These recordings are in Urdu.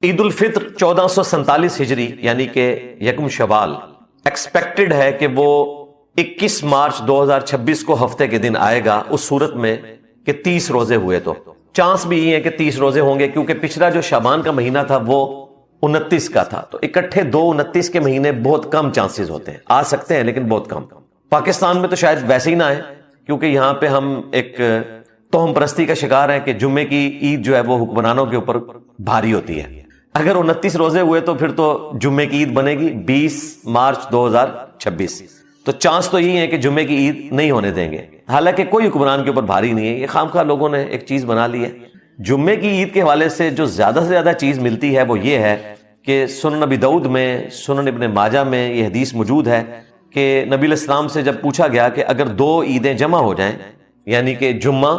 عید الفطر 1447 ہجری یعنی کہ یکم شوال ایکسپیکٹڈ ہے کہ وہ 21 مارچ 2026 کو ہفتے کے دن آئے گا، اس صورت میں کہ 30 روزے ہوئے تو چانس بھی یہ ہے کہ 30 روزے ہوں گے، کیونکہ پچھلا جو شعبان کا مہینہ تھا وہ 29 کا تھا، تو اکٹھے 29 کے مہینے بہت کم چانسز ہوتے ہیں، آ سکتے ہیں لیکن بہت کم۔ پاکستان میں تو شاید ویسے ہی نہ آئے، کیونکہ یہاں پہ ہم ایک توہم پرستی کا شکار ہیں کہ جمعے کی عید جو ہے وہ حکمرانوں کے اوپر بھاری ہوتی ہے۔ اگر 29 روزے ہوئے تو پھر تو جمعے کی عید بنے گی 20 مارچ 2026، تو چانس تو یہی ہے کہ جمعے کی عید نہیں ہونے دیں گے، حالانکہ کوئی حکمران کے اوپر بھاری نہیں ہے، یہ خامخواہ لوگوں نے ایک چیز بنا لی ہے۔ جمعے کی عید کے حوالے سے جو زیادہ سے زیادہ چیز ملتی ہے وہ یہ ہے کہ سنن ابی داؤد میں، سنن ابن ماجہ میں یہ حدیث موجود ہے کہ نبی علیہ السلام سے جب پوچھا گیا کہ اگر 2 عیدیں جمع ہو جائیں، یعنی کہ جمعہ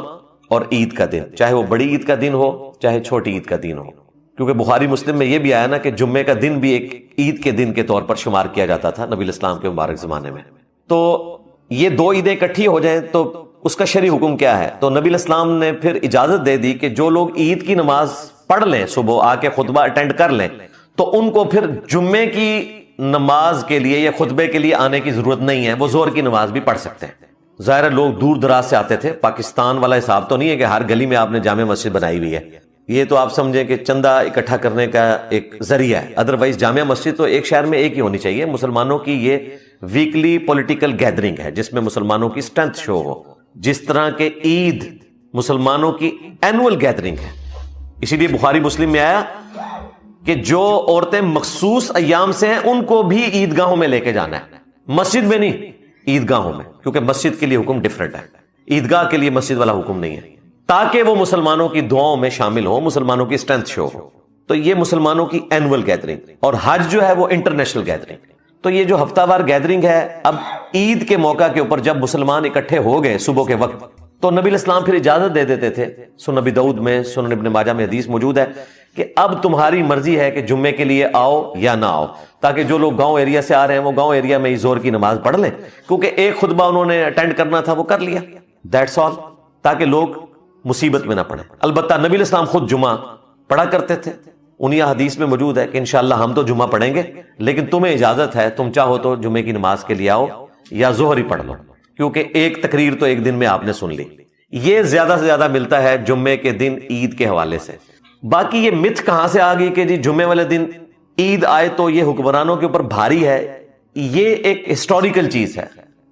اور عید کا دن، چاہے وہ بڑی عید کا دن ہو چاہے چھوٹی عید کا دن ہو، کیونکہ بخاری مسلم میں یہ بھی آیا نا کہ جمعے کا دن بھی ایک عید کے دن کے طور پر شمار کیا جاتا تھا نبی علیہ السلام کے مبارک زمانے میں، تو یہ 2 عیدیں اکٹھی ہو جائیں تو اس کا شرعی حکم کیا ہے؟ تو نبی علیہ السلام نے پھر اجازت دے دی کہ جو لوگ عید کی نماز پڑھ لیں، صبح آ کے خطبہ اٹینڈ کر لیں، تو ان کو پھر جمعے کی نماز کے لیے یا خطبے کے لیے آنے کی ضرورت نہیں ہے، وہ ظہر کی نماز بھی پڑھ سکتے ہیں۔ ظاہر ہے لوگ دور دراز سے آتے تھے، پاکستان والا حساب تو نہیں ہے کہ ہر گلی میں آپ نے جامع مسجد بنائی ہوئی ہے، یہ تو آپ سمجھیں کہ چندہ اکٹھا کرنے کا ایک ذریعہ ہے، ادروائز جامع مسجد تو ایک شہر میں ایک ہی ہونی چاہیے۔ مسلمانوں کی یہ ویکلی پولیٹیکل گیدرنگ ہے جس میں مسلمانوں کی اسٹرینتھ شو ہو، جس طرح کہ عید مسلمانوں کی اینول گیدرنگ ہے۔ اسی لیے بخاری مسلم میں آیا کہ جو عورتیں مخصوص ایام سے ہیں ان کو بھی عیدگاہوں میں لے کے جانا ہے، مسجد میں نہیں، عیدگاہوں میں، کیونکہ مسجد کے لیے حکم ڈیفرنٹ ہے، عیدگاہ کے لیے مسجد والا حکم نہیں ہے، تاکہ وہ مسلمانوں کی دعاؤں میں شامل ہو، مسلمانوں کی اسٹرینتھ شو ہو۔ تو یہ مسلمانوں کی اینول گیدرنگ، اور حج جو ہے وہ انٹرنیشنل گیدرنگ۔ تو یہ جو ہفتہ وار گیدرنگ ہے، اب عید کے موقع کے اوپر جب مسلمان اکٹھے ہو گئے صبح کے وقت، تو نبی علیہ السلام پھر اجازت دے دیتے تھے۔ سنن ابی داؤد میں، سنن ابن ماجہ میں حدیث موجود ہے کہ اب تمہاری مرضی ہے کہ جمعے کے لیے آؤ یا نہ آؤ، تاکہ جو لوگ گاؤں ایریا سے آ رہے ہیں وہ گاؤں ایریا میں ہی ظہر کی نماز پڑھ لیں، کیونکہ ایک خطبہ انہوں نے اٹینڈ کرنا تھا وہ کر لیا، دیٹس آل، تاکہ لوگ مصیبت میں نہ پڑیں۔ البتہ نبی علیہ السلام خود جمعہ پڑھا کرتے تھے، انہی حدیث میں موجود ہے کہ انشاءاللہ ہم تو جمعہ پڑھیں گے، لیکن تمہیں اجازت ہے، تم چاہو تو جمعے کی نماز کے لیے آؤ یا ظہر ہی پڑھ لو، کیونکہ ایک تقریر تو ایک دن میں آپ نے سن لی۔ یہ زیادہ سے زیادہ ملتا ہے جمعے کے دن عید کے حوالے سے۔ باقی یہ متھ کہاں سے آ گئی کہ جی جمعے والے دن عید آئے تو یہ حکمرانوں کے اوپر بھاری ہے، یہ ایک ہسٹوریکل چیز ہے۔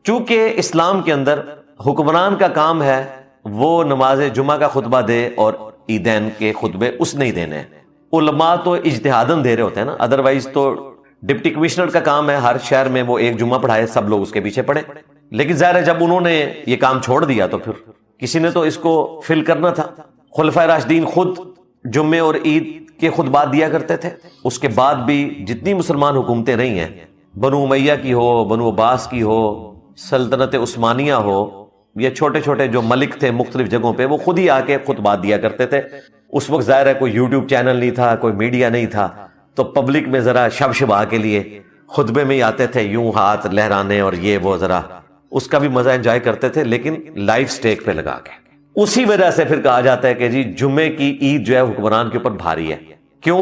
چونکہ اسلام کے اندر حکمران کا کام ہے وہ نماز جمعہ کا خطبہ دے اور عیدین کے خطبے اس نے ہی دینے ہیں۔ علماء تو اجتہاداً دے رہے ہوتے ہیں نا، ادروائز تو ڈپٹی کمشنر کا کام ہے ہر شہر میں وہ ایک جمعہ پڑھائے، سب لوگ اس کے پیچھے پڑھیں، لیکن ظاہر ہے جب انہوں نے یہ کام چھوڑ دیا تو پھر کسی نے تو اس کو فل کرنا تھا۔ خلفائے راشدین خود جمعے اور عید کے خطبات دیا کرتے تھے، اس کے بعد بھی جتنی مسلمان حکومتیں رہی ہیں، بنو امیہ کی ہو، بنو عباس کی ہو، سلطنت عثمانیہ ہو، یہ چھوٹے چھوٹے جو ملک تھے مختلف جگہوں پہ، وہ خود ہی آ کے خطبات دیا کرتے تھے۔ اس وقت ظاہر ہے کوئی یوٹیوب چینل نہیں تھا، کوئی میڈیا نہیں تھا، تو پبلک میں ذرا شب شبا کے لیے خطبے میں ہی آتے تھے، یوں ہاتھ لہرانے اور یہ وہ، ذرا اس کا بھی مزہ انجوائے کرتے تھے، لیکن لائف سٹیک پہ لگا کے۔ اسی وجہ سے پھر کہا جاتا ہے کہ جی جمعے کی عید جو ہے حکمران کے اوپر بھاری ہے۔ کیوں؟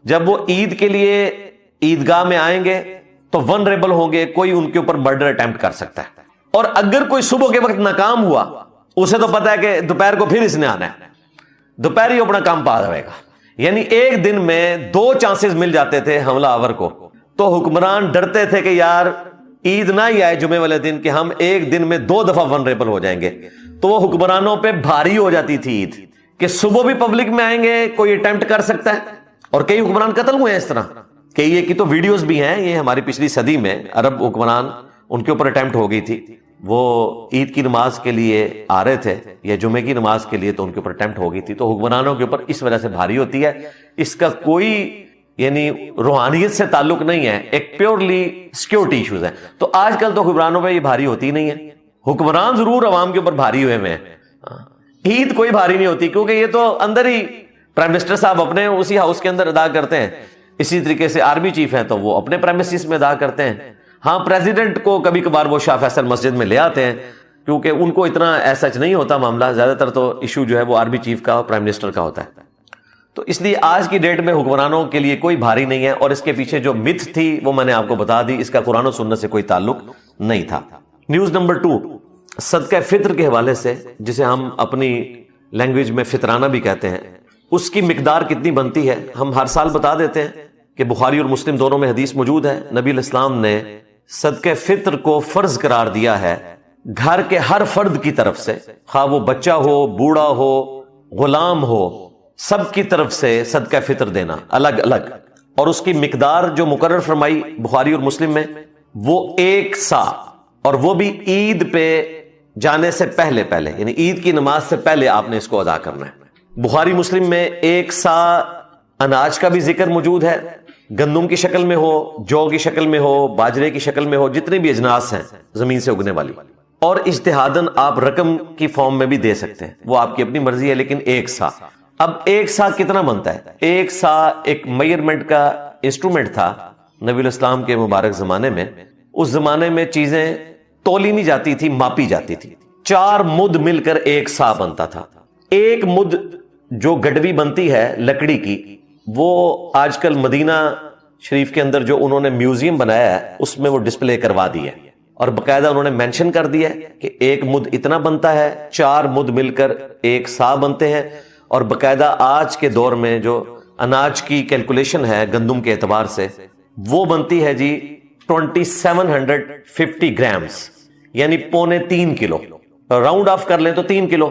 جب وہ عید کے لیے عیدگاہ میں آئیں گے تو ونریبل ہوں گے، کوئی ان کے اوپر مرڈر اٹیمپٹ کر سکتا ہے، اور اگر کوئی صبح کے وقت ناکام ہوا، اسے تو پتا ہے کہ دوپہر کو پھر اس نے آنا ہے، دوپہر ہی اپنا کام پا رہے گا۔ یعنی ایک دن میں 2 چانسز مل جاتے تھے حملہ آور کو، تو حکمران ڈرتے تھے کہ یار عید نہ ہی آئے جمعے والے دن کہ ہم ایک دن میں 2 دفعہ ونریبل ہو جائیں گے، تو وہ حکمرانوں پہ بھاری ہو جاتی تھی عید کہ صبح بھی پبلک میں آئیں گے، کوئی اٹیمپٹ کر سکتا ہے، اور کئی حکمران قتل ہوئے ہیں اس طرح، کئی کی تو ویڈیوز بھی ہیں، یہ ہماری پچھلی صدی میں عرب حکمران ان کے اوپر اٹیمپٹ ہو گئی تھی، وہ عید کی نماز کے لیے آ رہے تھے یا جمعے کی نماز کے لیے، تو ان کے اوپر اٹیمپٹ ہو گئی تھی۔ تو حکمرانوں کے اوپر اس وجہ سے بھاری ہوتی ہے، اس کا کوئی یعنی روحانیت سے تعلق نہیں ہے، ایک پیورلی سیکیورٹی ایشوز ہے۔ تو آج کل تو حکمرانوں پہ یہ بھاری ہوتی نہیں ہے، حکمران ضرور عوام کے اوپر بھاری ہوئے ہیں، عید کوئی بھاری نہیں ہوتی، کیونکہ یہ تو اندر ہی پرائم منسٹر صاحب اپنے اسی ہاؤس کے اندر ادا کرتے ہیں، اسی طریقے سے آرمی چیف ہیں تو وہ اپنے پریمیسز میں ادا کرتے ہیں۔ ہاں پریزیڈنٹ کو کبھی کبھار وہ شاہ فیصل مسجد میں لے آتے ہیں، کیونکہ ان کو اتنا ایسا نہیں ہوتا معاملہ، زیادہ تر تو ایشو جو ہے وہ آرمی چیف کا اور پرائم منسٹر کا ہوتا ہے۔ تو اس لیے آج کی ڈیٹ میں حکمرانوں کے لیے کوئی بھاری نہیں ہے، اور اس کے پیچھے جو متھ تھی وہ میں نے آپ کو بتا دی، اس کا قرآن و سنت سے کوئی تعلق نہیں تھا۔ نیوز نمبر 2، صدقہ فطر کے حوالے سے، جسے ہم اپنی لینگویج میں فطرانہ بھی کہتے ہیں، اس کی مقدار کتنی بنتی ہے ہم ہر سال بتا دیتے ہیں کہ بخاری اور مسلم دونوں میں حدیث موجود ہے۔ نبی علیہ السلام نے صدقہ فطر کو فرض قرار دیا ہے گھر کے ہر فرد کی طرف سے، خواہ وہ بچہ ہو، بوڑھا ہو، غلام ہو، سب کی طرف سے صدقہ فطر دینا الگ الگ، اور اس کی مقدار جو مقرر فرمائی بخاری اور مسلم میں وہ 1 سا، اور وہ بھی عید پہ جانے سے پہلے یعنی عید کی نماز سے پہلے آپ نے اس کو ادا کرنا ہے۔ بخاری مسلم میں 1 سا اناج کا بھی ذکر موجود ہے، گندم کی شکل میں ہو، جو کی شکل میں ہو، باجرے کی شکل میں ہو، جتنے بھی اجناس ہیں زمین سے اگنے والی، اور اجتہاداً آپ رقم کی فارم میں بھی دے سکتے ہیں، وہ آپ کی اپنی مرضی ہے، لیکن 1 سا۔ اب 1 سا کتنا بنتا ہے؟ 1 سا ایک میئرمنٹ کا انسٹرومنٹ تھا نبی علیہ السلام کے مبارک زمانے میں۔ اس زمانے میں چیزیں تولی نہیں جاتی تھی، ماپی جاتی تھی۔ 4 مد مل کر 1 سا بنتا تھا۔ 1 مد جو گڈوی بنتی ہے لکڑی کی، وہ آج کل مدینہ شریف کے اندر جو انہوں نے میوزیم بنایا ہے اس میں وہ ڈسپلے کروا دی ہے، اور باقاعدہ انہوں نے مینشن کر دیا ہے کہ 1 مد اتنا بنتا ہے، 4 مد مل کر 1 سا بنتے ہیں، اور باقاعدہ آج کے دور میں جو اناج کی کیلکولیشن ہے گندم کے اعتبار سے وہ بنتی ہے جی 2750 گرامز، یعنی 3.25 کلو، راؤنڈ آف کر لیں تو 3 کلو۔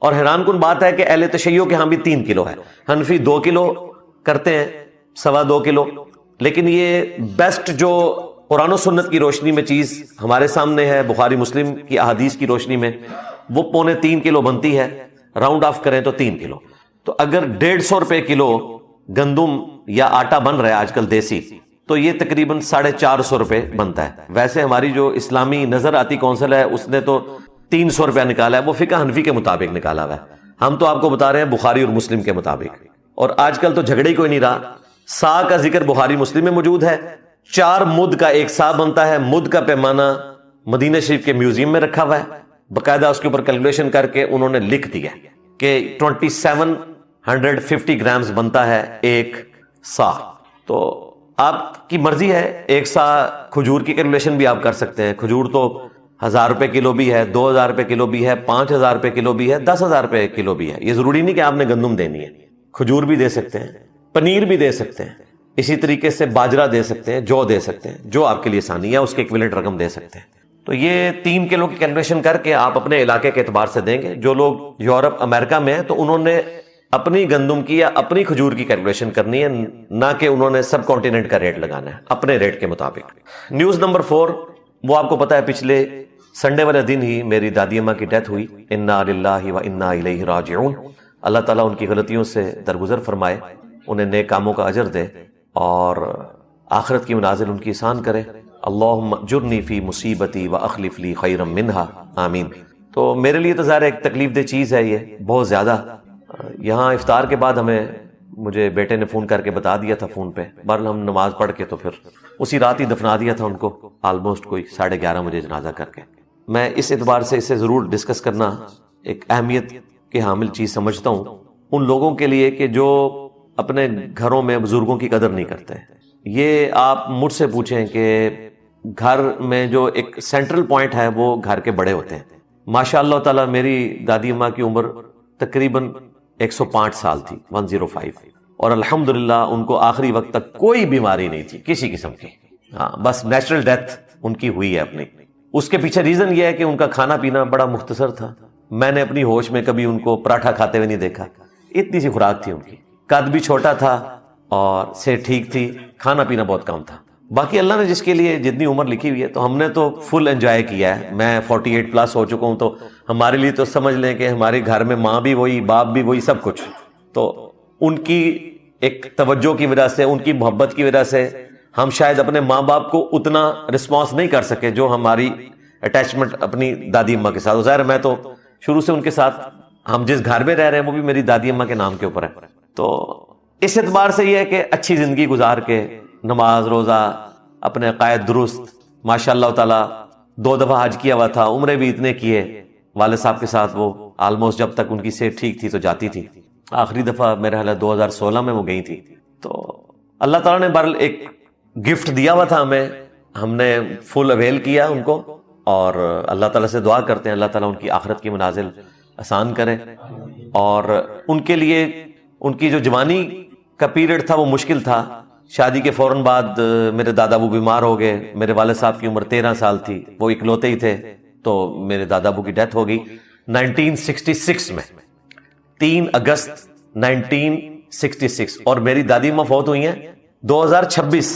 اور حیران کن بات ہے کہ اہل تشیع کے ہاں بھی 3 کلو ہے، حنفی 2 کلو کرتے ہیں، 2.25 کلو، لیکن یہ بیسٹ جو قرآن و سنت کی روشنی میں چیز ہمارے سامنے ہے، بخاری مسلم کی احادیث کی روشنی میں، وہ 3.25 کلو بنتی ہے، راؤنڈ آف کریں تو 3 کلو۔ تو اگر 150 روپے کلو گندم یا آٹا بن رہا ہے آج کل دیسی، تو یہ تقریباً 450 روپے بنتا ہے۔ ویسے ہماری جو اسلامی نظر آتی کونسل ہے اس نے تو 300 روپیہ نکالا ہے، وہ فقہ حنفی کے مطابق نکالا ہوا ہے، ہم تو آپ کو بتا رہے ہیں بخاری اور مسلم کے مطابق۔ اور آج کل تو جھگڑے ہی کوئی نہیں رہا، سا کا ذکر بخاری مسلم میں موجود ہے، 4 مد کا 1 سا بنتا ہے، مد کا پیمانہ مدینہ شریف کے میوزیم میں رکھا ہوا ہے، باقاعدہ اس کے اوپر کیلکولیشن کر کے انہوں نے لکھ دیا کہ 2750 گرامز بنتا ہے 1 سا۔ تو آپ کی مرضی ہے، 1 سا کھجور کی کیلکولیشن بھی آپ کر سکتے ہیں، کھجور تو 1000 روپے کلو بھی ہے، 2000 روپے کلو بھی ہے، 5000 روپے کلو بھی ہے، 10,000 روپے کلو بھی ہے۔ یہ ضروری نہیں کہ آپ نے گندم دینی ہے، کھجور بھی دے سکتے ہیں، پنیر بھی دے سکتے ہیں، اسی طریقے سے باجرہ دے سکتے ہیں، جو دے سکتے ہیں، جو آپ کے لیے آسانی ہے اس کے ایکویلنٹ رقم دے سکتے ہیں۔ تو یہ 3 کلو کی کیلکولیشن کر کے آپ اپنے علاقے کے اعتبار سے دیں گے۔ جو لوگ یورپ امریکہ میں ہیں تو انہوں نے اپنی گندم کی یا اپنی کھجور کی کیلکولیشن کرنی ہے، نہ کہ انہوں نے سب کانٹیننٹ کا ریٹ لگانا ہے، اپنے ریٹ کے مطابق۔ نیوز نمبر 4، وہ آپ کو پتا ہے پچھلے سنڈے والے دن ہی میری دادی اماں کی ڈیتھ ہوئی، انا للہ و انا الیہ راجعون۔ اللہ تعالیٰ ان کی غلطیوں سے درگزر فرمائے، انہیں نیک کاموں کا اجر دے، اور آخرت کی منازل ان کی آسان کرے۔ اللہم اجرنی فی مصیبتی و اخلف لی خیرا منہا، آمین۔ تو میرے لیے تو ظاہر ایک تکلیف دہ چیز ہے یہ بہت زیادہ۔ یہاں افطار کے بعد مجھے بیٹے نے فون کر کے بتا دیا تھا فون پہ، بہرحال ہم نماز پڑھ کے تو پھر اسی رات ہی دفنا دیا تھا ان کو، آلموسٹ کوئی 11:30 بجے جنازہ کر کے۔ میں اس اعتبار سے اسے ضرور ڈسکس کرنا ایک اہمیت کے حامل چیز سمجھتا ہوں ان لوگوں کے لیے کہ جو اپنے گھروں میں بزرگوں کی قدر نہیں کرتے۔ یہ آپ مجھ سے پوچھیں کہ گھر میں جو ایک سینٹرل پوائنٹ ہے وہ گھر کے بڑے ہوتے ہیں۔ ماشاء اللہ تعالیٰ میری دادی اماں کی عمر تقریباً 105 سال تھی، 105، اور الحمدللہ ان کو آخری وقت تک کوئی بیماری نہیں تھی کسی قسم کی، ہاں بس نیچرل ڈیتھ ان کی ہوئی ہے اپنی۔ اس کے پیچھے ریزن یہ ہے کہ ان کا کھانا پینا بڑا مختصر تھا، میں نے اپنی ہوش میں کبھی ان کو پراٹھا کھاتے ہوئے نہیں دیکھا، اتنی سی خوراک تھی ان کی، قد بھی چھوٹا تھا اور صحت ٹھیک تھی، کھانا پینا بہت کم تھا۔ باقی اللہ نے جس کے لیے جتنی عمر لکھی ہوئی ہے تو ہم نے تو فل انجوائے کیا ہے۔ میں 48 پلس ہو چکا ہوں، تو ہمارے لیے تو سمجھ لیں کہ ہمارے گھر میں ماں بھی وہی، باپ بھی وہی، سب کچھ۔ تو ان کی ایک توجہ کی وجہ سے، ان کی محبت کی وجہ سے ہم شاید اپنے ماں باپ کو اتنا رسپانس نہیں کر سکے جو ہماری اٹیچمنٹ اپنی دادی اماں کے ساتھ۔ ظاہر میں تو شروع سے ان کے ساتھ، ہم جس گھر میں رہ رہے ہیں وہ بھی میری دادی اماں کے نام کے اوپر ہے۔ تو اس اعتبار سے یہ ہے کہ اچھی زندگی گزار کے، نماز روزہ، اپنے عقائد درست، ماشاء اللہ تعالیٰ 2 دفعہ حج کیا ہوا تھا، عمرے بھی اتنے کیے، والد صاحب کے ساتھ وہ آلموسٹ جب تک ان کی صحت ٹھیک تھی تو جاتی تھی۔ آخری دفعہ میرے خیال 2016 میں وہ گئی تھی. تو اللہ تعالیٰ نے بہرحال ایک گفٹ دیا ہوا تھا ہمیں, ہم نے فل اویل کیا ان کو, اور اللہ تعالیٰ سے دعا کرتے ہیں اللہ تعالیٰ ان کی آخرت کی منازل آسان کرے. اور ان کے لیے ان کی جو جوانی کا پیریڈ تھا وہ مشکل تھا. شادی کے فوراً بعد میرے دادا ابو بیمار ہو گئے. میرے والد صاحب کی عمر 13 سال تھی, وہ اکلوتے ہی تھے, تو میرے دادا ابو کی ڈیتھ ہو گئی 1966 میں, 3 اگست 1966. اور میری دادی ماں فوت ہوئی ہیں 2026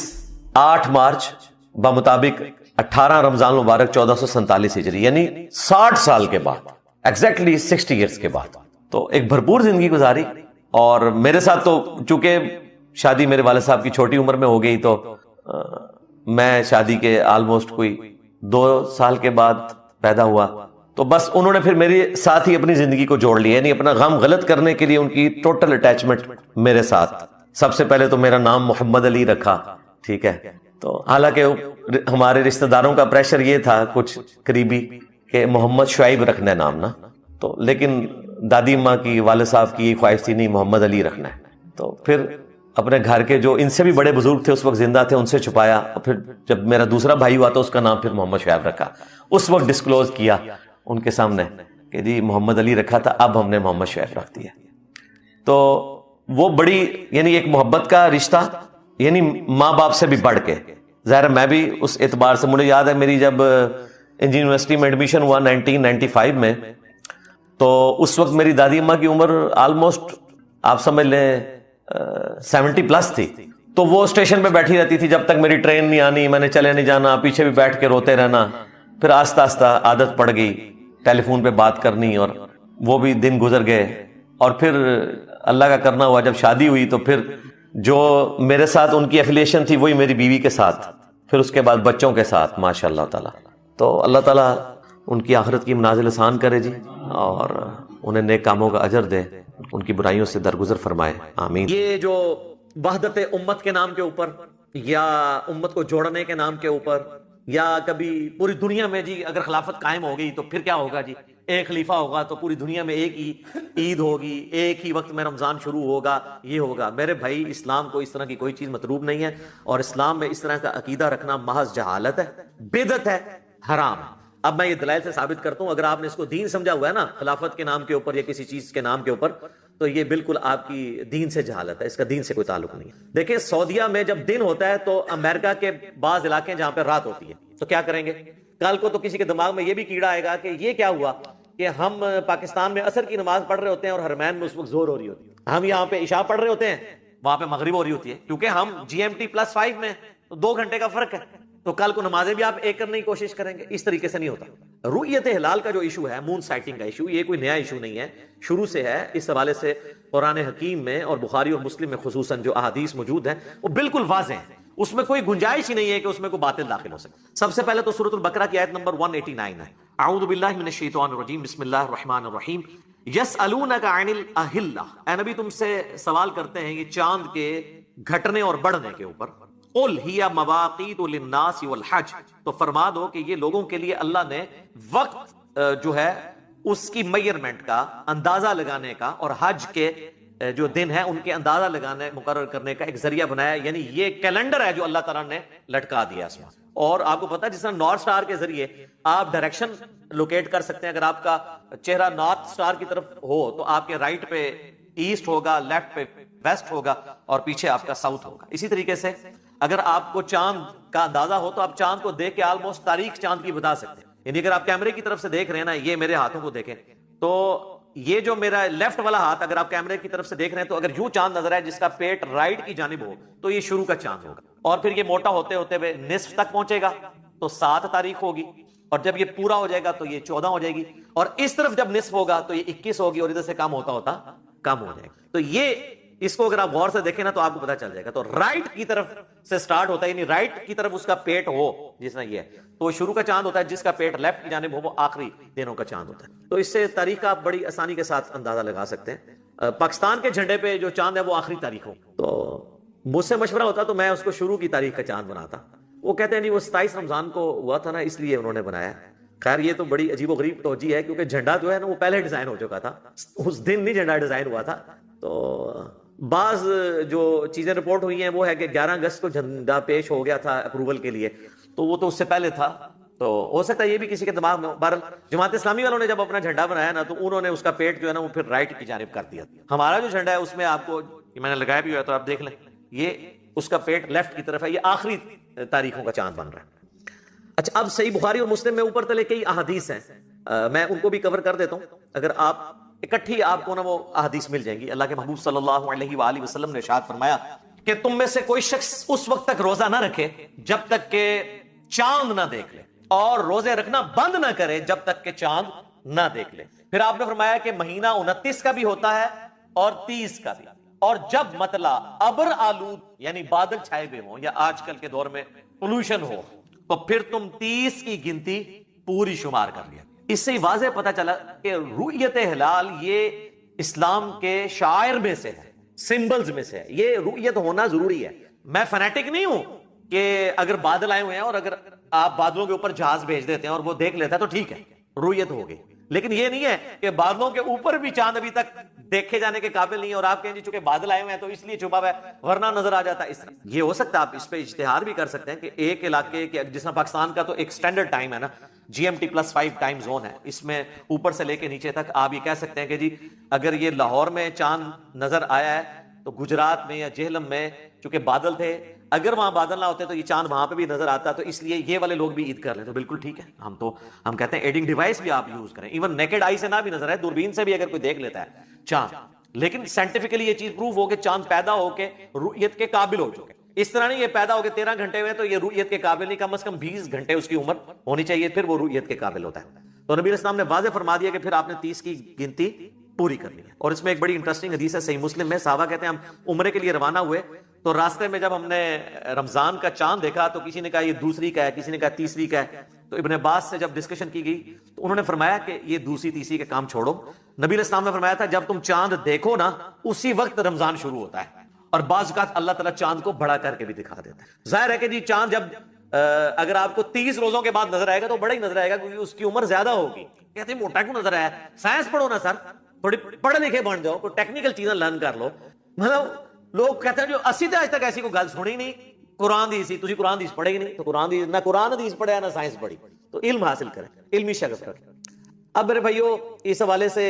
8 مارچ بمطابق 18 رمضان مبارک 1447 ہجری, یعنی 60 سال کے بعد, ایگزیکٹلی 60 ایئرس کے بعد. تو ایک بھرپور زندگی گزاری. اور میرے ساتھ تو چونکہ شادی میرے والد صاحب کی چھوٹی عمر میں ہو گئی, تو میں شادی کے آلموسٹ کوئی 2 سال کے بعد پیدا ہوا. تو بس انہوں نے پھر میرے ساتھ ہی اپنی زندگی کو جوڑ لیا, یعنی اپنا غم غلط کرنے کے لیے ان کی ٹوٹل اٹیچمنٹ میرے ساتھ. سب سے پہلے تو میرا نام محمد علی رکھا, ٹھیک ہے. تو حالانکہ ہمارے رشتہ داروں کا پریشر یہ تھا کچھ قریبی کہ محمد شعیب رکھنا ہے نام نا, تو لیکن دادی ماں کی, والد صاحب کی یہ خواہش تھی نہیں محمد علی رکھنا ہے. تو پھر اپنے گھر کے جو ان سے بھی بڑے بزرگ تھے اس وقت زندہ تھے ان سے چھپایا, اور پھر جب میرا دوسرا بھائی ہوا تو اس کا نام پھر محمد شعیب رکھا. اس وقت ڈسکلوز کیا ان کے سامنے کہ جی محمد علی رکھا تھا, اب ہم نے محمد شعیب رکھ دیا. تو وہ بڑی یعنی ایک محبت کا رشتہ, یعنی ماں باپ سے بھی بڑھ کے. ظاہر میں بھی اس اعتبار سے, مجھے یاد ہے میری جب انجینئرنگ یونیورسٹی میں ایڈمیشن ہوا 1995 میں, تو اس وقت میری دادی اماں کی عمر آلموسٹ آپ سمجھ لیں 70 پلس تھی. تو وہ اسٹیشن پہ بیٹھی رہتی تھی جب تک میری ٹرین نہیں آنی, میں نے چلے نہیں جانا, پیچھے بھی بیٹھ کے روتے رہنا. پھر آہستہ آہستہ عادت پڑ گئی ٹیلی فون پہ بات کرنی, اور وہ بھی دن گزر گئے. اور پھر اللہ کا کرنا ہوا, جب شادی ہوئی تو پھر جو میرے ساتھ ان کی ایفیلیشن تھی وہی میری بیوی کے ساتھ, پھر اس کے بعد بچوں کے ساتھ ماشاء اللہ تعالیٰ. تو اللہ تعالیٰ ان کی آخرت کی منازل آسان کرے جی, اور انہیں نیک کاموں کا اجر دے, ان کی برائیوں سے درگزر فرمائے, آمین. یہ جو وحدت امت کے نام کے اوپر, یا امت کو جوڑنے کے نام کے اوپر, یا کبھی پوری دنیا میں جی اگر خلافت قائم ہو گئی تو پھر کیا ہوگا جی, ایک خلیفہ ہوگا تو پوری دنیا میں ایک ہی عید ہوگی, ایک ہی وقت میں رمضان شروع ہوگا, یہ ہوگا. میرے بھائی اسلام کو اس طرح کی کوئی چیز مطلوب نہیں ہے, اور اسلام میں اس طرح کا عقیدہ رکھنا محض جہالت ہے, بدعت ہے, حرام ہے. اب میں یہ دلائل سے ثابت کرتا ہوں, اگر آپ نے اس کو دین سمجھا ہوا ہے نا خلافت کے نام کے اوپر یا کسی چیز کے نام کے اوپر, تو یہ بالکل آپ کی دین سے جہالت ہے, اس کا دین سے کوئی تعلق نہیں ہے. دیکھیں سعودیہ میں جب دن ہوتا ہے تو امریکہ کے بعض علاقے جہاں پہ رات ہوتی ہے تو کیا کریں گے, کل کو تو کسی کے دماغ میں یہ بھی کیڑا آئے گا کہ یہ کیا ہوا کہ ہم پاکستان میں عصر کی نماز پڑھ رہے ہوتے ہیں اور حرمین میں اس وقت زور ہو رہی ہوتی ہے, ہم یہاں پہ عشاء پڑھ رہے ہوتے ہیں وہاں پہ مغرب ہو رہی ہوتی ہے, کیونکہ ہم GMT+5 میں تو 2 گھنٹے کا فرق ہے, تو کل کو نمازیں بھی آپ ایک کرنے کی کوشش کریں گے. اس طریقے سے نہیں ہوتا. رؤیت ہلال کا جو ایشو ہے, مون سائٹنگ کا ایشو, یہ کوئی نیا ایشو نہیں ہے, شروع سے ہے. اس حوالے سے قرآن حکیم میں اور بخاری اور مسلم میں خصوصاً جو احادیث موجود ہیں وہ بالکل واضح ہیں, اس میں کوئی گنجائش ہی نہیں ہے کہ اس میں کوئی باطل داخل ہو سکے. سب سے پہلے تو سورۃ البقرہ کی آیت نمبر 189 ہے, اعوذ باللہ من الشیطان الرجیم, بسم اللہ الرحمن الرحیم. یسألونک عن الاہلہ, اے نبی تم سے سوال کرتے ہیں یہ چاند کے گھٹنے اور بڑھنے کے اوپر. قل ہی مواقیت للناس والحج, تو فرما دو کہ یہ لوگوں کے لیے اللہ نے وقت جو ہے اس کی میئرمنٹ کا, اندازہ لگانے کا, اور حج کے جو دن ہے ان کے اندازہ لگانے مقرر کرنے کا ایک ذریعہ بنایا. یعنی یہ کیلنڈر ہے جو اللہ تعالیٰ نے لٹکا دیا اس میں. اور آپ کو پتا ہے جس طرح نارتھ سٹار کے ذریعے آپ ڈائریکشن لوکیٹ کر سکتے ہیں, اگر آپ کا چہرہ نارتھ سٹار کی طرف ہو تو آپ کے رائٹ پہ ایسٹ ہوگا, لیفٹ پہ ویسٹ ہوگا, اور پیچھے آپ کا ساؤتھ ہوگا. اسی طریقے سے اگر آپ کو چاند کا اندازہ ہو تو آپ چاند کو دیکھ کے آلموسٹ تاریخ چاند کی بتا سکتے ہیں. یعنی اگر آپ کیمرے کی طرف سے دیکھ رہے ہیں نا, یہ میرے ہاتھوں کو دیکھیں تو یہ جو میرا لیفٹ والا ہاتھ اگر آپ کیمرے کی طرف سے دیکھ رہے ہیں تو اگر یوں چاند نظر آئے جس کا پیٹ رائٹ کی جانب ہو تو یہ شروع کا چاند ہوگا, اور پھر یہ موٹا ہوتے ہوتے ہوئے نصف تک پہنچے گا تو 7 تاریخ ہوگی, اور جب یہ پورا ہو جائے گا تو یہ 14 ہو جائے گی, اور اس طرف جب نصف ہوگا تو یہ 21 ہوگی, اور ادھر سے کم ہوتا ہوتا کم ہو جائے گا. تو یہ اس کو اگر آپ غور سے دیکھیں نا تو آپ کو پتا چل جائے گا. تو رائٹ کی طرف سے سٹارٹ ہوتا ہے, یعنی رائٹ کی طرف اس کا پیٹ ہو جس طرح یہ ہے تو شروع کا چاند ہوتا ہے, جس کا پیٹ لیفٹ کی جانب ہو وہ آخری دنوں کا چاند ہوتا ہے. تو اس سے تاریخ کا آپ بڑی آسانی کے ساتھ اندازہ لگا سکتے ہیں. پاکستان کے جھنڈے پہ جو چاند ہے وہ آخری تاریخ ہو, تو مجھ سے مشورہ ہوتا تو میں اس کو شروع کی تاریخ کا چاند بناتا. وہ کہتے ہیں نہیں وہ 27 رمضان کو ہوا تھا نا اس لیے انہوں نے بنایا. خیر یہ تو بڑی عجیب و غریب توجہ ہے, کیونکہ جھنڈا جو ہے نا وہ پہلے ڈیزائن ہو چکا تھا, اس دن نہیں جھنڈا ڈیزائن ہوا تھا. تو بعض جو چیزیں رپورٹ ہوئی ہیں وہ ہے کہ 11 اگست کو جھنڈا پیش ہو گیا تھا اپروول کے لیے، تو وہ تو اس سے پہلے تھا، تو ہو سکتا ہے یہ بھی کسی کے دماغ میں. بہرحال جماعت اسلامی والوں نے جب اپنا جھنڈا بنایا نا تو انہوں نے اس کا پیٹ جو ہے نا وہ پھر رائٹ کی جانب کر دیا. ہمارا جو جھنڈا ہے اس میں آپ کو میں نے لگایا بھی ہوا ہے تو آپ دیکھ لیں، یہ اس کا پیٹ لیفٹ کی طرف ہے، یہ آخری تاریخوں کا چاند بن رہا ہے. اچھا، اب صحیح بخاری اور مسلم میں اوپر تلے کئی احادیث ہیں، میں ان کو بھی کور کر دیتا ہوں. اگر آپ اکٹھی آپ کو نا وہ احادیث مل جائیں گی. اللہ کے محبوب صلی اللہ علیہ وآلہ وسلم نے ارشاد فرمایا کہ تم میں سے کوئی شخص اس وقت تک روزہ نہ رکھے جب تک کہ چاند نہ دیکھ لے، اور روزے رکھنا بند نہ کرے جب تک کہ چاند نہ دیکھ لے. پھر آپ نے فرمایا کہ مہینہ 29 کا بھی ہوتا ہے اور 30 کا بھی، اور جب مطلع ابر آلود یعنی بادل چھائے ہوئے ہوں یا آج کل کے دور میں پولوشن ہو تو پھر تم 30 کی گنتی پوری شمار کر لیا. اس سے واضح پتا چلا کہ رؤیت ہلال یہ اسلام کے شعائر میں سے ہے، سمبلز میں سے ہے. یہ رؤیت ہونا ضروری ہے. میں فنیٹک نہیں ہوں کہ اگر بادل آئے ہوئے ہیں اور اگر آپ بادلوں کے اوپر جہاز بھیج دیتے ہیں اور وہ دیکھ لیتا ہے تو ٹھیک ہے، رؤیت ہو گئی. لیکن یہ نہیں ہے کہ بادلوں کے اوپر بھی چاند ابھی تک دیکھے جانے کے قابل نہیں ہے اور آپ کہیں جی چونکہ بادل آئے ہوئے ہیں تو اس لیے چھپا ہوا ہے ورنہ نظر آ جاتا ہے. اس طرح یہ ہو سکتا ہے، آپ اس پہ اجتہاد بھی کر سکتے ہیں کہ ایک علاقے کے، جس طرح پاکستان کا تو ایک سٹینڈرڈ ٹائم ہے نا، GMT+5 ٹائم زون ہے، اس میں اوپر سے لے کے نیچے تک آپ یہ کہہ سکتے ہیں کہ جی اگر یہ لاہور میں چاند نظر آیا ہے تو گجرات میں یا جہلم میں چونکہ بادل تھے، اگر وہاں بادل نہ ہوتے تو یہ چاند وہاں پہ بھی نظر آتا، تو اس لیے یہ والے لوگ بھی عید کر لیں تو بالکل ٹھیک ہے. ہم کہتے ہیں ایڈنگ ڈیوائس بھی آپ یوز کریں، ایون نیکڈ آئی سے نہ بھی نظر آئے، دوربین سے بھی اگر کوئی دیکھ لیتا ہے چاند، لیکن سائنٹیفکلی یہ چیز پروف ہو کہ چاند پیدا ہو کے رؤیت کے قابل ہو چکے. اس طرح نہیں یہ پیدا ہو کے 13 گھنٹے ہوئے تو یہ رؤیت کے قابل نہیں، کم از کم 20 گھنٹے اس کی عمر ہونی چاہیے پھر وہ رؤیت کے قابل ہوتا ہے. تو نبی اسلام نے واضح فرما دیا کہ پھر آپ نے 30 کی گنتی پوری کرنی ہے. اور اس میں ایک بڑی انٹرسٹنگ حدیث ہے صحیح مسلم میں. صحابہ کہتے ہیں ہم عمرے کے لیے روانہ ہوئے تو راستے میں جب ہم نے رمضان کا چاند دیکھا تو کسی نے کہا یہ دوسری کا ہے، کسی نے کہا تیسری کا ہے. تو ابن عباس سے جب ڈسکشن کی گئی تو انہوں نے فرمایا کہ یہ دوسری تیسری کے کام چھوڑو. نبی اسلام نے فرمایا تھا جب تم چاند دیکھو نا اسی وقت رمضان شروع ہوتا ہے، اور بعض اوقات اللہ تعالیٰ چاند کو بڑا کر کے بھی دکھا دیتا ہے. ظاہر ہے کہ جی چاند جب اگر آپ کو 30 روزوں کے بعد نظر آئے گا تو بڑا ہی نظر آئے گا کیونکہ اس کی عمر زیادہ ہوگی. کہتے ہیں موٹا کیوں نظر آیا؟ سائنس پڑھو نا سر، تھوڑی پڑھے لکھے بن جاؤ، کوئی ٹیکنیکل چیزیں لرن کر لو. مطلب لوگ کہتے ہیں جو 80 سے آج تک ایسی کوئی گل سنی نہیں، قرآن دی سی تھی قرآن حدیث پڑھے گی نہیں، تو قرآن حدیث نہ قرآن حدیث پڑھے نہ سائنس پڑھی. تو علم حاصل کریں، علمی شغف رکھیں. اب میرے بھائیو اس حوالے سے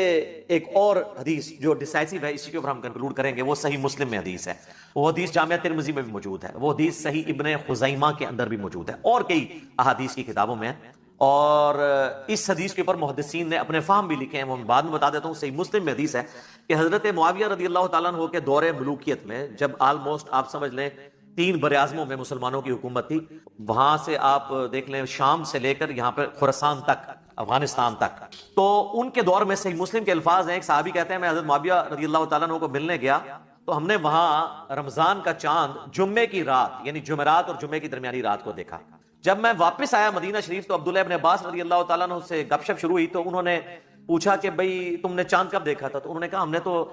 ایک اور حدیث جو ڈیسائسو ہے اسی کے اوپر ہم کنکلوڈ کریں گے، وہ صحیح مسلم میں حدیث ہے. وہ حدیث جامعہ ترمذی میں بھی موجود ہے، وہ حدیث صحیح ابن خزیمہ کے اندر بھی موجود ہے اور کئی احادیث کی کتابوں میں ہے. اور اس حدیث کے اوپر محدثین نے اپنے فہم بھی لکھے ہیں، وہ بعد میں بتا دیتا ہوں. صحیح مسلم میں حدیث ہے کہ حضرت معاویہ رضی اللہ تعالیٰ عنہ کے دور ملوکیت میں جب آلموسٹ آپ سمجھ لیں 3 براعظموں میں مسلمانوں کی حکومت تھی، وہاں سے آپ دیکھ لیں شام سے لے کر یہاں پر خراسان تک، افغانستان تک، تو ان کے دور میں صحیح مسلم کے الفاظ ہیں. ایک صحابی کہتے ہیں میں حضرت معاویہ رضی اللہ تعالیٰ عنہ کو ملنے گیا تو ہم نے وہاں رمضان کا چاند جمعے کی رات یعنی جمعرات اور جمعے کی درمیانی رات کو دیکھا. جب میں واپس آیا مدینہ شریف تو عبداللہ ابن عباس رضی اللہ تعالیٰ عنہ سے گپ شپ شروع ہوئی تو انہوں نے پوچھا کہ بھئی تم نے چاند کب دیکھا تھا؟ تو انہوں نے کہا ہم نے تو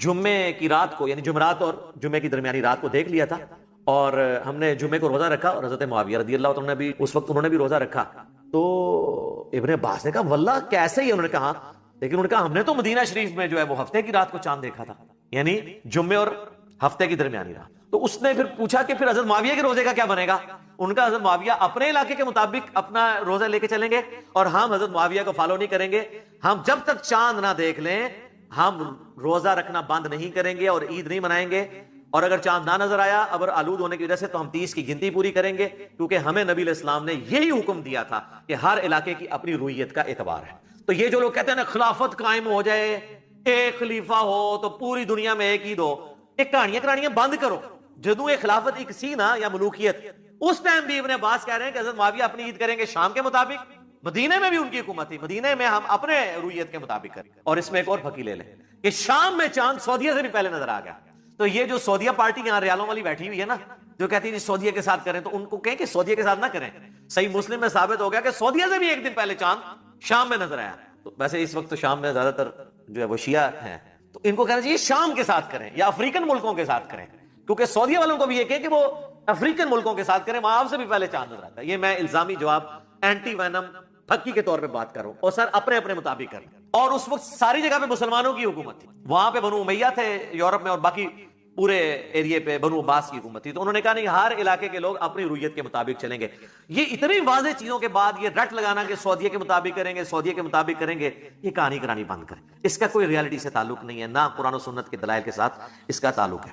جمعے کی رات کو یعنی جمعرات اور جمعے کی درمیانی رات کو دیکھ لیا تھا اور ہم نے جمعے کو روزہ رکھا اور حضرت معاویہ رضی اللہ عنہ نے بھی اس وقت انہوں نے بھی روزہ رکھا. تو ابن عباس نے کہا واللہ کیسے ہی؟ انہوں نے کہا لیکن انہوں نے کہا ہم نے تو مدینہ شریف میں جو ہے وہ ہفتے کی رات کو چاند دیکھا تھا، یعنی جمعے اور ہفتے کی درمیانی رات. تو اس نے پھر پوچھا کہ پھر حضرت معاویہ کے روزے کا کیا بنے گا؟ ان کا حضرت معاویہ اپنے علاقے کے مطابق اپنا روزہ لے کے چلیں گے اور ہم حضرت معاویہ کو فالو نہیں کریں گے. ہم جب تک چاند نہ دیکھ لیں ہم روزہ رکھنا بند نہیں کریں گے اور عید نہیں منائیں گے، اور اگر چاند نہ نظر آیا ابر آلود ہونے کی وجہ سے تو ہم 30 کی گنتی پوری کریں گے، کیونکہ ہمیں نبی علیہ السلام نے یہی حکم دیا تھا کہ ہر علاقے کی اپنی رویت کا اعتبار ہے. تو یہ جو لوگ کہتے ہیں نا خلافت قائم ہو جائے، ایک خلیفہ ہو تو پوری دنیا میں ایک عید ہو، ایک کہانیاں بند کرو. جدوں یہ خلافت ایک سی نا یا ملوکیت، اس ٹائم بھی ابن عباس کہہ رہے ہیں کہ حضرت معاویہ اپنی عید کریں گے شام کے مطابق، مدینے میں بھی ان کی حکومت تھی، مدینے میں ہم اپنے رویت کے مطابق کریں. اور اس میں ایک اور پھکی لے لیں کہ شام میں چاند سعودیہ سے بھی پہلے نظر آ گیا. تو یہ جو سعودیہ پارٹی یہاں ریالوں والی بیٹھی ہوئی ہے نا جو کہتی ہے سعودیہ کے ساتھ کریں، تو ان کو کہیں کہ سعودیہ کے ساتھ نہ کریں. صحیح مسلم میں ثابت ہو گیا کہ سعودیہ سے بھی ایک دن پہلے چاند شام میں نظر آیا. تو ویسے اس وقت تو شام میں زیادہ تر جو ہے وہ شیعہ ہیں، تو ان کو کہنا چاہیے شام کے ساتھ کریں یا افریقن ملکوں کے ساتھ کریں، کیونکہ سعودیہ والوں کو بھی یہ کہ وہ افریقن ملکوں کے ساتھ کریں، وہاں سے بھی پہلے چاند نظر آتا ہے. یہ میں الزامی جواب اینٹی وینم حقی کے طور پہ بات کروں، اور سر اپنے اپنے مطابق کریں. اور اس وقت ساری جگہ پہ مسلمانوں کی حکومت تھی. وہاں پہ بنو امیہ تھے یورپ میں، اور باقی پورے ایریے پہ بنو عباس کی حکومت تھی. تو انہوں نے کہا نہیں، ہر علاقے کے لوگ اپنی رویت کے مطابق چلیں گے. یہ اتنی واضح چیزوں کے بعد یہ رٹ لگانا کہ سعودیہ کے مطابق کریں گے، سعودیہ کے مطابق کریں گے، یہ کہانی کرانی بند کریں. اس کا کوئی ریالٹی سے تعلق نہیں ہے، نہ قرآن و سنت کے دلائل کے ساتھ اس کا تعلق ہے.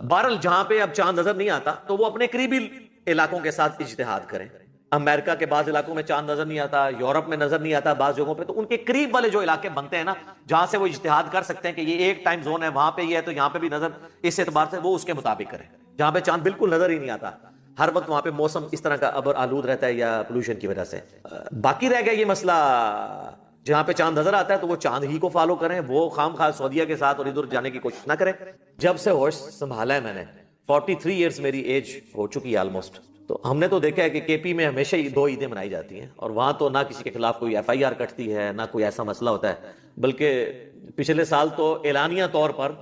بہرحال جہاں پہ اب چاند نظر نہیں آتا تو وہ اپنے قریبی علاقوں کے ساتھ اجتہاد کریں. امریکہ کے بعض علاقوں میں چاند نظر نہیں آتا، یورپ میں نظر نہیں آتا بعض جگہوں پہ، تو ان کے قریب والے جو علاقے بنتے ہیں نا، جہاں سے وہ اجتہاد کر سکتے ہیں کہ یہ ایک ٹائم زون ہے، وہاں پہ یہ ہے تو یہاں پہ بھی نظر، اس اعتبار سے وہ اس کے مطابق کریں. جہاں پہ چاند بالکل نظر ہی نہیں آتا، ہر وقت وہاں پہ موسم اس طرح کا ابر آلود رہتا ہے یا پولوشن کی وجہ سے. باقی رہ گیا یہ مسئلہ، جہاں پہ چاند نظر آتا ہے تو وہ چاند ہی کو فالو کریں، وہ خام خواہ سعودیہ کے ساتھ اور ادھر جانے کی کوشش نہ کریں. جب سے ہوش سنبھالا ہے میں نے، 43 ایئرز میری ایج ہو چکی ہے آلموسٹ، تو ہم نے تو دیکھا ہے کہ کے پی میں ہمیشہ ہی 2 عیدیں منائی جاتی ہیں، اور وہاں تو نہ کسی کے خلاف کوئی ایف آئی آر کٹتی ہے، نہ کوئی ایسا مسئلہ ہوتا ہے. بلکہ پچھلے سال تو اعلانیہ طور پر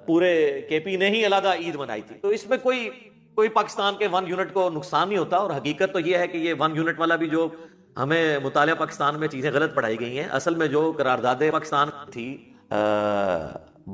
پورے کے پی نے ہی علیحدہ عید منائی تھی. تو اس میں کوئی پاکستان کے 1 یونٹ کو نقصان نہیں ہوتا. اور حقیقت تو یہ ہے کہ یہ 1 یونٹ والا بھی جو ہمیں مطالعہ پاکستان میں چیزیں غلط پڑھائی گئی ہیں، اصل میں جو قرارداد پاکستان تھی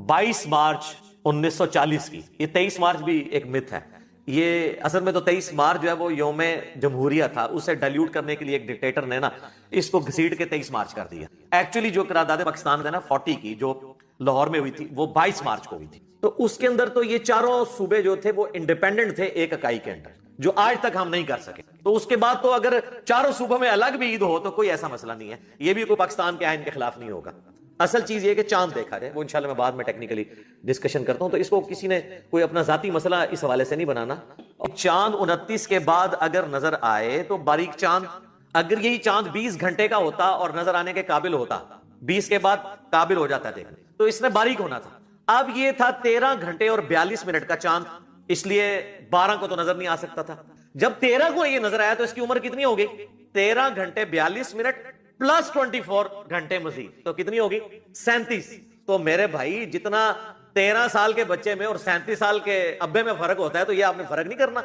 22 مارچ 1940 کی، یہ 23 مارچ بھی ایک مت ہے. یہ اصل میں تو 23 مارچ جو ہے وہ یوم جمہوریہ تھا، اسے ڈائلیوٹ کرنے کے لیے ایک ڈکٹیٹر نے نا اس کو گھسیٹ کے 23 مارچ کر دیا. ایکچولی جو قرارداد پاکستان ہے نا 40 کی، جو لاہور میں ہوئی تھی، وہ 22 مارچ کو ہوئی تھی. تو اس کے اندر تو یہ چاروں صوبے جو تھے وہ انڈیپینڈنٹ تھے ایک اکائی کے اندر، جو آج تک ہم نہیں کر سکے. تو اس کے بعد تو اگر چاروں صوبوں میں الگ بھی عید ہو تو کوئی ایسا مسئلہ نہیں ہے، یہ بھی کوئی پاکستان کے آئین کے خلاف نہیں ہوگا. اصل چیز یہ کہ چاند دیکھا جائے، وہ انشاءاللہ میں بعد میں ٹیکنیکلی ڈسکشن کرتا ہوں. تو اس کو کسی نے کوئی اپنا ذاتی مسئلہ اس حوالے سے نہیں بنانا. چاند 29 کے بعد اگر نظر آئے تو باریک چاند، اگر یہی چاند 20 گھنٹے کا ہوتا اور نظر آنے کے قابل ہوتا، 20 کے بعد قابل ہو جاتا ہے دیکھنے، تو اس نے باریک ہونا تھا. اب یہ تھا 13 گھنٹے اور 42 منٹ کا چاند، اس لیے 12 کو تو نظر نہیں آ سکتا تھا. جب 13 کو یہ نظر آیا تو اس کی عمر کتنی ہوگی؟ 13 گھنٹے 42 منٹ پلس 24 گھنٹے مزید، تو کتنی ہوگی؟ 37. تو میرے بھائی جتنا 13 سال کے بچے میں اور 37 سال کے ابے میں فرق ہوتا ہے، تو یہ آپ نے فرق نہیں کرنا.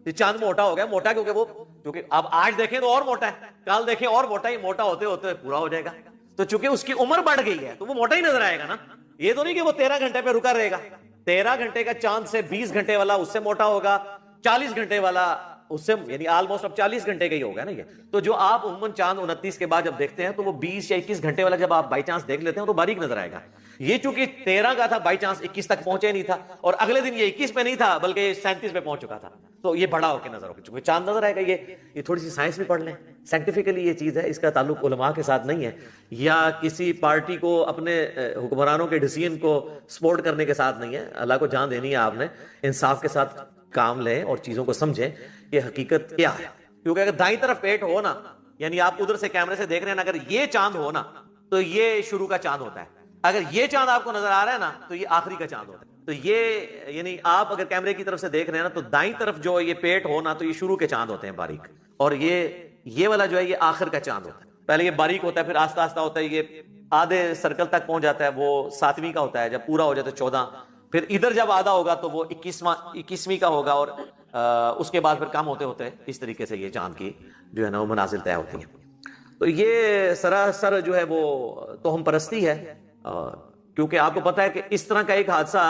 یہ چاند موٹا ہو گیا، موٹا کیونکہ اب آج دیکھیں تو اور موٹا ہے، کل دیکھیں اور موٹا، ہی موٹا ہوتے ہوتے پورا ہو جائے گا. تو چونکہ اس کی عمر بڑھ گئی ہے تو وہ موٹا ہی نظر آئے گا نا. یہ تو نہیں کہ وہ 13 گھنٹے پہ رکا رہے گا. 13 گھنٹے کا چاند سے 20 گھنٹے والا اس سے موٹا ہوگا، 40 گھنٹے والا اس سے، یعنی آلموسٹ اب 40 گھنٹے کا ہی ہوگا نا یہ. تو جو آپ عموماً چاند 29 کے بعد جب دیکھتے ہیں تو وہ 20 یا 21 گھنٹے والا جب آپ بائی چانس دیکھ لیتے ہیں تو باریک نظر آئے گا. یہ چونکہ 13 کا تھا، بائی چانس 21 تک پہنچے نہیں تھا، اور اگلے دن یہ 21 پہ نہیں تھا بلکہ یہ 37 پہ پہنچ چکا تھا، تو یہ بڑا ہو کے نظر ہوگا. چونکہ چاند نظر آئے گا، یہ تھوڑی سی سائنس بھی پڑھ لیں، سائنٹیفکلی یہ چیز ہے، اس کا تعلق علماء کے ساتھ نہیں ہے یا کسی پارٹی کو اپنے حکمرانوں کے ڈیسیژن کو سپورٹ کرنے کے ساتھ نہیں ہے. اللہ کو جان دینی ہے آپ نے، انصاف کے ساتھ کام لیں اور چیزوں کو سمجھیں کہ حقیقت کیا ہے. کیونکہ اگر دائیں طرف پیٹ ہو نا، یعنی آپ ادھر سے کیمرے سے دیکھ رہے ہیں نا، اگر یہ چاند ہو نا تو یہ شروع کا چاند ہوتا ہے. اگر یہ چاند آپ کو نظر آ رہا ہے نا تو یہ آخری کا چاند ہوتا ہے. تو یہ یعنی آپ اگر کیمرے کی طرف سے دیکھ رہے ہیں نا تو دائیں طرف جو یہ پیٹ ہو نا تو یہ شروع کے چاند ہوتے ہیں باریک، اور یہ والا جو ہے یہ آخر کا چاند ہوتا ہے. پہلے یہ باریک ہوتا ہے، پھر آہستہ آہستہ ہوتا ہے، یہ آدھے سرکل تک پہنچ جاتا ہے، وہ 7ویں کا ہوتا ہے، جب پورا ہو جاتا ہے 14، پھر ادھر جب آدھا ہوگا تو وہ 21ویں کا ہوگا، اور اس کے بعد پھر کم ہوتے ہوتے اس طریقے سے یہ چاند کی جو ہے نا وہ منازل طے ہوتی ہیں. تو یہ سراسر جو ہے وہ توہم پرستی ہے، کیونکہ آپ کو پتا ہے کہ اس طرح کا ایک حادثہ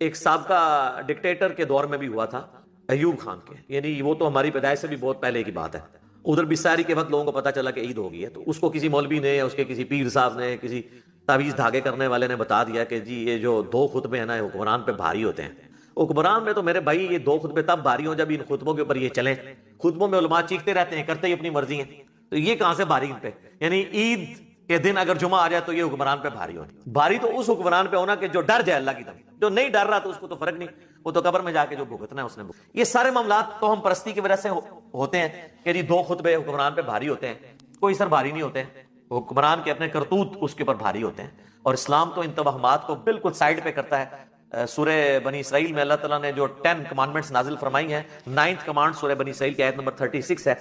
ایک سابقہ ڈکٹیٹر کے دور میں بھی ہوا تھا، ایوب خان کے، یعنی وہ تو ہماری پیدائش سے بھی بہت پہلے کی بات ہے. ادھر بساری کے وقت لوگوں کو پتا چلا کہ عید ہو گئی ہے، تو اس کو کسی مولوی نے یا اس کے کسی پیر صاحب نے، کسی تعویذ دھاگے کرنے والے نے بتا دیا کہ جی یہ جو 2 خطبے ہیں نا حکمران پہ بھاری ہوتے ہیں. حکمران میں تو میرے بھائی یہ 2 خطبے تب بھاری ہوں جب ان خطبوں کے اوپر یہ چلیں. خطبوں میں علماء چیختے رہتے ہیں، کرتے ہی اپنی مرضی ہیں، تو یہ کہاں سے بھاری ان پہ؟ یعنی عید کے دن اگر جمعہ آ جائے تو یہ حکمران پہ بھاری ہونی. بھاری تو اس حکمران پہ ہونا کہ جو ڈر جائے اللہ کی طرف. جو نہیں ڈر رہا تو اس کو تو فرق نہیں، وہ تو قبر میں جا کے جو بھگتنا ہے اس نے. یہ سارے معاملات تو ہم پرستی کی وجہ سے ہوتے ہیں کہ جی 2 خطبے حکمران پہ بھاری ہوتے ہیں. کوئی سر بھاری نہیں ہوتے ہیں، حکمران کے اپنے کرتوت اس کے اوپر بھاری ہوتے ہیں. اور اسلام تو ان توہمات کو بالکل سائڈ پہ کرتا ہے. سورہ بنی اسرائیل میں اللہ تعالیٰ نے جو 10 کمانڈمنٹس نازل فرمائی ہیں، 9th کمانڈ سورہ بنی اسرائیل کی آیت نمبر 36 ہے،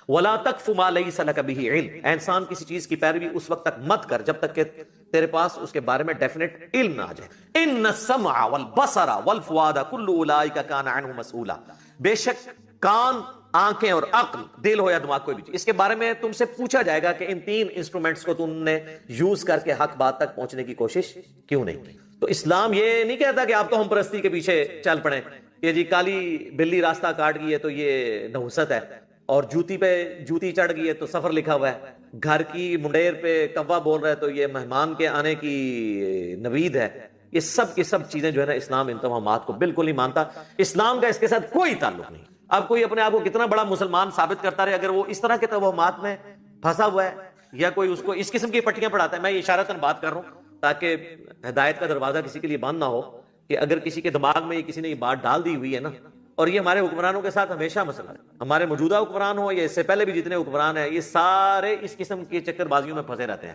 وَلَا تَقْفُ مَا لَيْسَ لَكَ بِهِ عِلْمٌ. اے انسان کسی چیز کی پیروی اس وقت تک مت کر جب تک کہ تیرے پاس اس کے بارے میں ڈیفینیٹ علم نہ آ جائے. إِنَّ السَّمْعَ وَالْبَصَرَ وَالْفُؤَادَ كُلُّ أُولَٰئِكَ كَانَ عَنْهُ مَسْئُولًا. بے شک کان، آنکھیں اور عقل، دل ہو یا دماغ کوئی بھی چیز، اس کے بارے میں تم سے پوچھا جائے گا کہ ان 3 انسٹرومنٹس کو تم نے یوز کر کے حق بات تک پہنچنے کی کوشش کیوں نہیں کی؟ تو اسلام یہ نہیں کہتا کہ آپ تو ہم پرستی کے پیچھے چل پڑیں کہ جی کالی بلی راستہ کاٹ گئی ہے تو یہ نحوست ہے، اور جوتی پہ جوتی چڑھ گئی ہے تو سفر لکھا ہوا ہے، گھر کی منڈیر پہ کوا بول رہا ہے تو یہ مہمان کے آنے کی نوید ہے۔ یہ سب کی سب چیزیں جو ہے نا اسلام ان توہمات کو بالکل نہیں مانتا، اسلام کا اس کے ساتھ کوئی تعلق نہیں۔ اب کوئی اپنے آپ کو کتنا بڑا مسلمان ثابت کرتا رہے، اگر وہ اس طرح کے توہمات میں پھنسا ہوا ہے یا کوئی اس کو اس قسم کی پٹیاں پڑھاتا ہے، میں یہ اشارتاً بات کر رہا ہوں تاکہ ہدایت کا دروازہ کسی کے لیے بند نہ ہو، کہ اگر کسی کے دماغ میں کسی نے یہ بات ڈال دی ہوئی ہے نا، اور یہ ہمارے حکمرانوں کے ساتھ ہمیشہ مسئلہ ہے، ہمارے موجودہ حکمران ہو یا اس سے پہلے بھی جتنے حکمران ہیں، یہ سارے اس قسم کی چکر بازیوں میں پھنسے رہتے ہیں۔